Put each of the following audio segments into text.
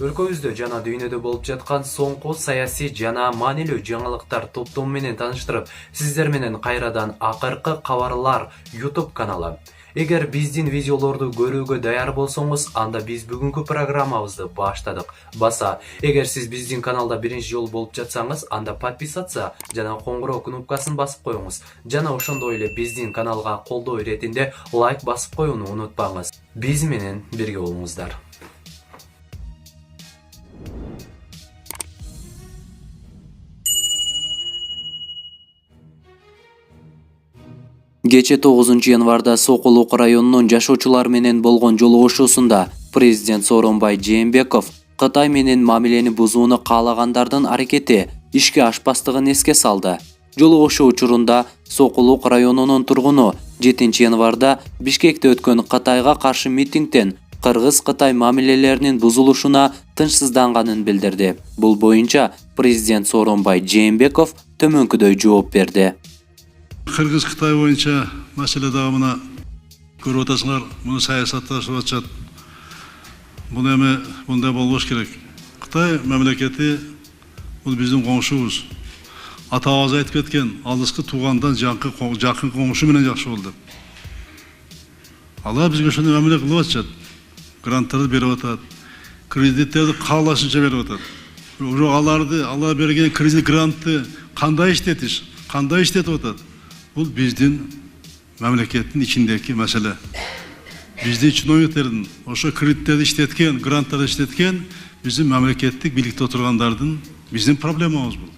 Өлкөбүздө жана дүйнөдө болуп жаткан соңку саясий жана маанилүү жаңылыктар топтому менен тааныштырып, сиздер менен кайрадан акыркы кабарлар YouTube каналы. Эгер биздин видеолорду көрүүгө даяр болсоңуз, анда биз бүгүнкү программабызды баштадык. Баса, эгер сиз биздин каналда биринчи жолу болуп жатсаңыз, анда подписаться жана коңгуроо кнопкасын басып коюңуз. Жана ошондой эле биздин каналга колдоо иретинде лайк басып коюуну унутпаңыз. Биз менен бирге болуңуздар. Кече 9-январда Сокулук районунун жашоочулар менен болгон жолугушуусунда президент Сооронбай Жээнбеков Кытай менен мамилени бузууну каалагандардын аракети ишке ашпастыгын эске салды. Жолугушуу учурунда Сокулук районунун тургуну 7-январда Бишкекте өткөн Кытайга каршы митингден Кыргыз-Кытай мамилелеринин бузулушуна тынчсызданганын билдирди. Бул боюнча президент Сооронбай Жээнбеков төмөнкүдөй жооп берди. Кыргыз-Кытай боюнча маселе дагы мына көрүп атасыңар, муну саясатташып атышат. Бул эми мындай болбош керек. Кытай мамлекети бул биздин коңшубуз. Атабыз айтып кеткен, алыскы туугандан жакын коңшу менен жакшы бол деп. Алар бизге ошондой мамиле кылып атышат. Гранттарды берип атат. Кредиттерди каалашынча берип атат. Алар берген кредит грантты кандай иштетип атат? Бул биздин мамлекеттин ичиндеги маселе. Биздин чиновниктердин ошо кредиттерди иштеткен, гранттарды иштеткен биздин мамлекеттик бийликте отургандардын биздин проблемабыз бул.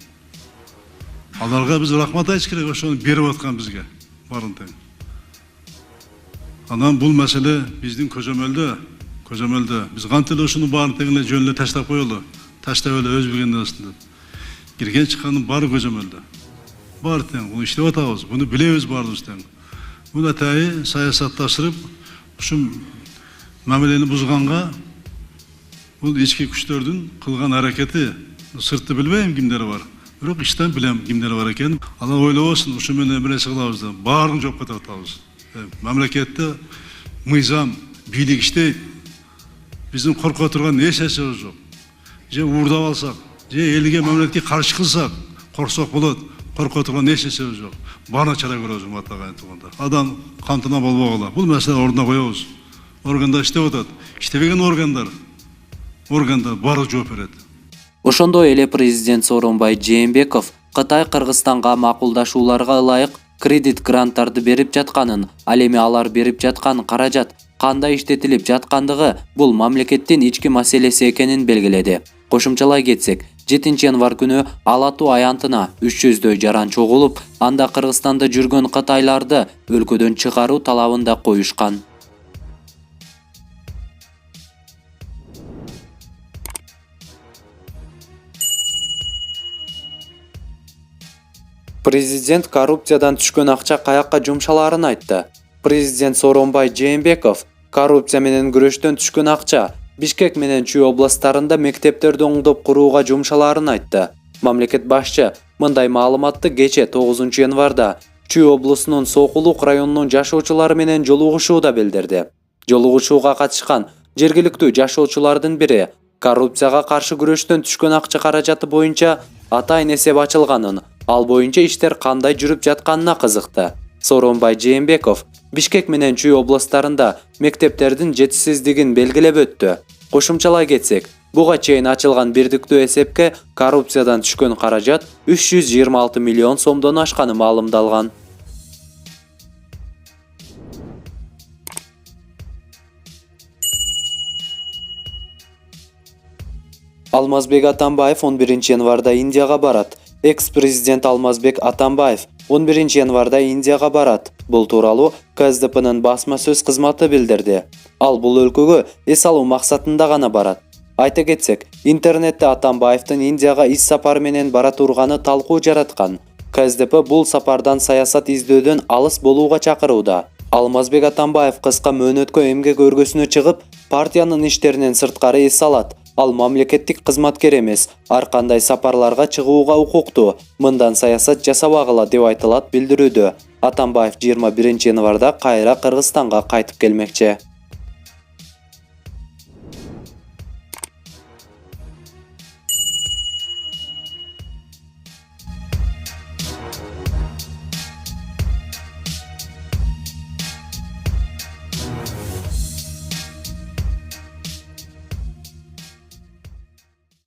Аларга биз рахмат айтыш керек, ошону берип аткан бизге барын тең. Анан бул маселе биздин көзөмөлдө. Биз кантип эле ушуну барын тең эле жөн эле таштап коелу, өз билгенден астында. Кирген чыккандын баары көзөмөлдө. Бар тең, bunu иштеп атабыз, bunu билебиз баарыбыз тең. Бул атайы саясатташырып, ушу мамилени бузганга бул ички күчтөрдүн кылган аракети, сыртты билбейм кимдери бар. Бирок иштен билем кимдери бар экенин. Алар ойлобосун, ушу менен бир нерсе кылабыз да, баарын жоопко тартабыз. Мамлекетте мыйзам, бийлик иштейт. Биздин коркуп турган эч нерсебиз жок. Же уурдап алсак, же элге мамлекетке каршы кылсак, корксок болот. Коркуп турган эч нерсебиз жок. Баана чара көрөбүз атага айтылганда. Адам кантына болбогула. Бул маселе ордуна коебуз. Органдар иштеп атат. Иштебеген органдар баары жооп берет. Ошондой эле президент Сооронбай Жээнбеков Кытай Кыргызстанга макулдашууларга ылайык кредит гранттарды берип жатканын, ал эми алар берип жаткан каражат кандай иштетилип жаткандыгы бул мамлекеттин ички маселеси экенин белгиледи. Кошумчалай кетсек, 7-январ күнү Ала Тоо аянтына 300дөй жаран чогулуп, анда Кыргызстанда жүргөн кытайларды өлкөдөн чыгаруу талабын да коюшкан. Президент коррупциядан түшкөн акча каякка жумшаларын айтты. Президент Сооронбай Жээнбеков коррупция менен күрөштөн түшкөн акча Бишкек менен Чүй областарында мектептерди оңдоп курууга жумшаларын айтты. Мамлекет башчы мындай маалыматты кече 9-январда Чүй облусунун Сокулук районунун жашоочулары менен жолугушууда билдирди. Жолугушууга катышкан жергиликтүү жашоочулардын бири коррупцияга каршы күрөштөн түшкөн акча каражаты боюнча атайын эсеп ачылганын, ал боюнча иштер кандай жүрүп жатканына кызыкты. Сооронбай Жээнбеков Бишкек менен Чүй областарында мектептердин жетишсиздигин белгилеп өттү. Кошумчалай кетсек, буга чейин ачылган бирдиктүү эсепке коррупциядан түшкөн каражат 326 миллион сомдон ашканы маалымдалган. Алмазбек Атамбаев 11-январда Индияга барат. Экс-президент Алмазбек Атамбаев 11-январда Индияга барат. Бул тууралуу КСДПнын басма сөз кызматы билдирди. Ал бул өлкөгө эс алуу максатында гана барат. Айта кетсек, интернетте Атамбаевдин Индияга ис сапар менен бара турганы талкуу жараткан. КСДП бул сапардан саясат издөдөн алыс болууга чакырууда. Алмазбек Атамбаев кыска мөөнөткө эмгек өргөсүнө чыгып, партиянын иштеринен сырткары эс алат. Ал мамлекеттик кызматкер эмес, ар кандай сапарларга чыгууга укуктуу. Мындан саясат жасабагыла деп айтылат билдирүүдө. Атамбаев 21-январда кайра Кыргызстанга кайтып келмекчи.